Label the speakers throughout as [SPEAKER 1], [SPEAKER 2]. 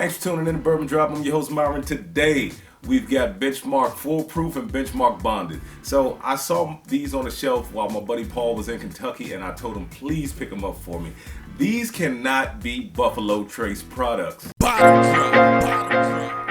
[SPEAKER 1] Thanks for tuning in to Bourbon Drop. I'm your host Myron. Today we've got Benchmark Foolproof and Benchmark Bonded. So I saw these on the shelf while my buddy Paul was in Kentucky, and I told him please pick them up for me. These cannot be Buffalo Trace products. Bottom drop.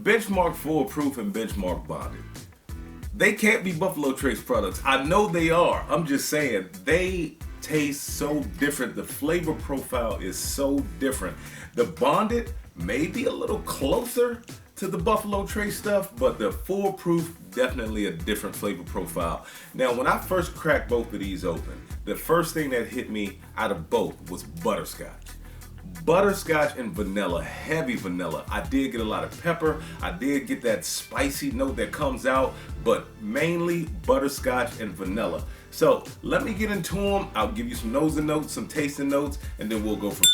[SPEAKER 1] Benchmark Foolproof and Benchmark Bonded. They can't be Buffalo Trace products. I know they are. I'm just saying they taste so different. The flavor profile is so different. The Bonded may be a little closer to the Buffalo Trace stuff, but the Foolproof definitely a different flavor profile. Now, when I first cracked both of these open, the first thing that hit me out of both was butterscotch. Butterscotch and vanilla, heavy vanilla. I did get a lot of pepper. I did get that spicy note that comes out, but mainly butterscotch and vanilla. So let me get into them. I'll give you some nosing notes, some tasting notes, and then we'll go from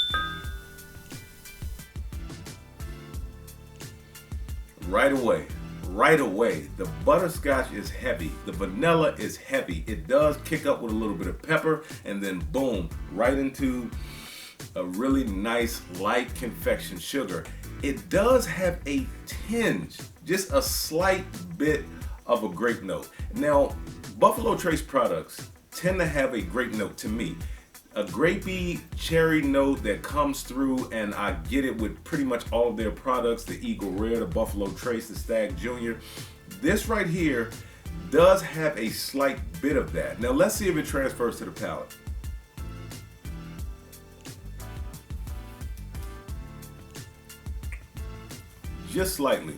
[SPEAKER 1] right away. The butterscotch is heavy. The vanilla is heavy. It does kick up with a little bit of pepper, and then boom, right into a really nice light confection sugar. It does have a tinge, just a slight bit of a grape note. Now, Buffalo Trace products tend to have a grape note to me. A grapey cherry note that comes through, and I get it with pretty much all of their products, the Eagle Rare, the Buffalo Trace, the Stag Jr. This right here does have a slight bit of that. Now let's see if it transfers to the palate. Just slightly.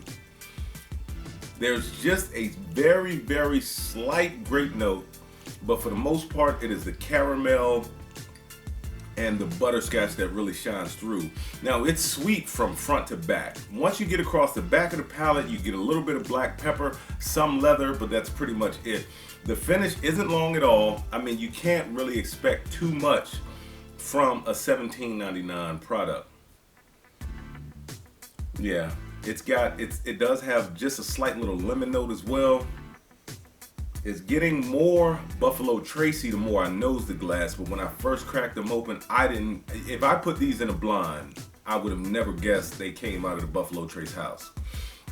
[SPEAKER 1] There's just a very, very slight grape note, but for the most part, it is the caramel and the butterscotch that really shines through. Now, it's sweet from front to back. Once you get across the back of the palate, you get a little bit of black pepper, some leather, but that's pretty much it. The finish isn't long at all. I mean, you can't really expect too much from a $17.99 product. Yeah. It does have just a slight little lemon note as well. It's getting more Buffalo Tracy the more I nose the glass, but when I first cracked them open, if I put these in a blind, I would have never guessed they came out of the Buffalo Trace house.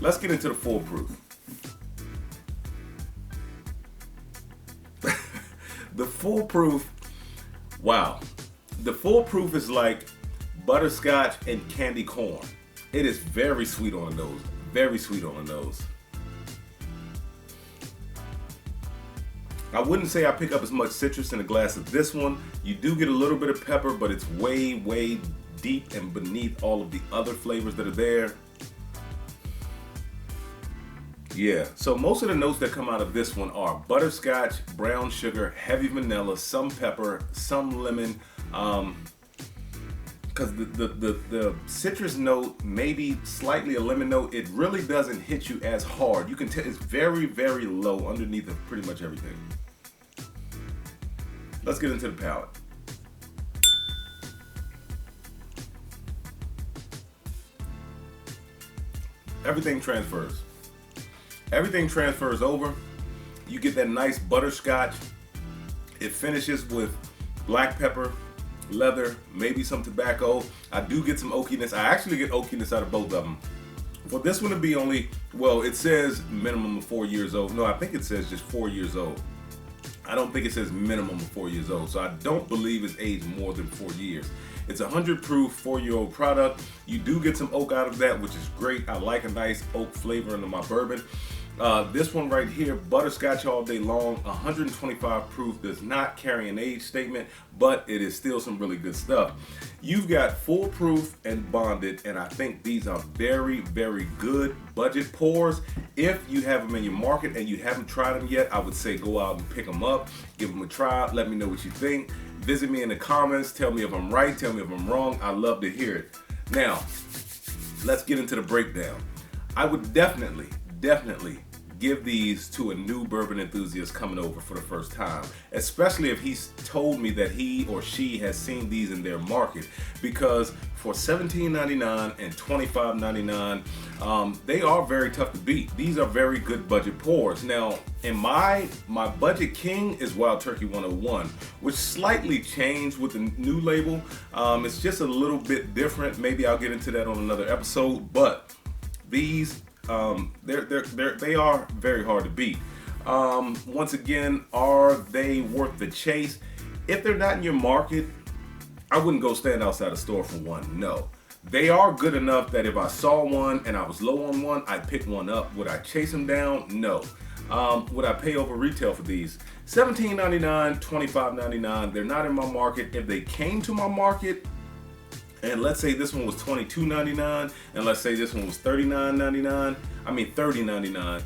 [SPEAKER 1] Let's get into the Foolproof. The Foolproof, wow. The Foolproof is like butterscotch and candy corn. It is very sweet on the nose, very sweet on the nose. I wouldn't say I pick up as much citrus in a glass of this one. You do get a little bit of pepper, but it's way, way deep and beneath all of the other flavors that are there. Yeah, so most of the notes that come out of this one are butterscotch, brown sugar, heavy vanilla, some pepper, some lemon, because the citrus note, maybe slightly a lemon note, it really doesn't hit you as hard. You can tell it's very, very low underneath of pretty much everything. Let's get into the palate. Everything transfers. Everything transfers over. You get that nice butterscotch. It finishes with black pepper, leather, maybe some tobacco. I do get some oakiness. I actually get oakiness out of both of them. For this one to be only, well, it says minimum of 4 years old. No, I think it says just 4 years old. I don't think it says minimum of 4 years old, so I don't believe it's aged more than 4 years. It's a 100 proof 4-year-old product. You do get some oak out of that, which is great. I like a nice oak flavor into my bourbon. This one right here, butterscotch all day long, 125 proof, does not carry an age statement, but it is still some really good stuff. You've got Foolproof and Bonded, and I think these are very, very good budget pours. If you have them in your market and you haven't tried them yet, I would say go out and pick them up, give them a try, let me know what you think. Visit me in the comments. Tell me if I'm right. Tell me if I'm wrong. I love to hear it. Now, let's get into the breakdown. I would definitely give these to a new bourbon enthusiast coming over for the first time, especially if he's told me that he or she has seen these in their market, because for $17.99 and $25.99, they are very tough to beat. These are very good budget pours. Now, in my budget king is Wild Turkey 101, which slightly changed with the new label. It's just a little bit different. Maybe I'll get into that on another episode, but these they are very hard to beat. Once again, are they worth the chase? If they're not in your market, I wouldn't go stand outside the store for one. No, they are good enough that if I saw one and I was low on one, I'd pick one up. Would I chase them down? No. Would I pay over retail for these? $17.99, $25.99. They're not in my market. If they came to my market, and let's say this one was $22.99, and let's say this one was $30.99,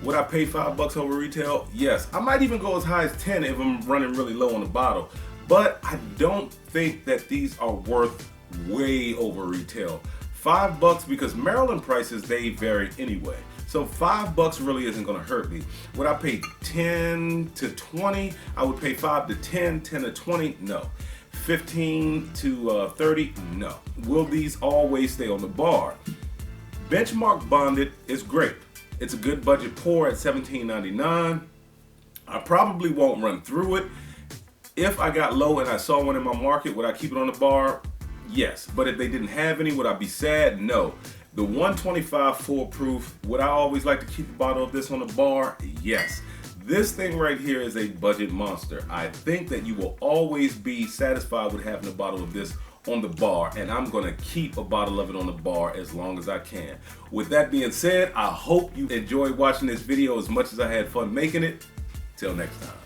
[SPEAKER 1] would I pay $5 over retail? Yes. I might even go as high as 10 if I'm running really low on the bottle. But I don't think that these are worth way over retail. $5, because Maryland prices, they vary anyway. So $5 really isn't gonna hurt me. Would I pay 10 to 20? I would pay 5 to 10, 10 to 20, no. 15 to 30, no. Will these always stay on the bar? Benchmark Bonded is great. It's a good budget pour at $17.99. I probably won't run through it. If I got low and I saw one in my market, would I keep it on the bar? Yes. But if they didn't have any, would I be sad? No. The 125 full proof, would I always like to keep a bottle of this on the bar? Yes. This thing right here is a budget monster. I think that you will always be satisfied with having a bottle of this on the bar, and I'm gonna keep a bottle of it on the bar as long as I can. With that being said, I hope you enjoyed watching this video as much as I had fun making it. Till next time.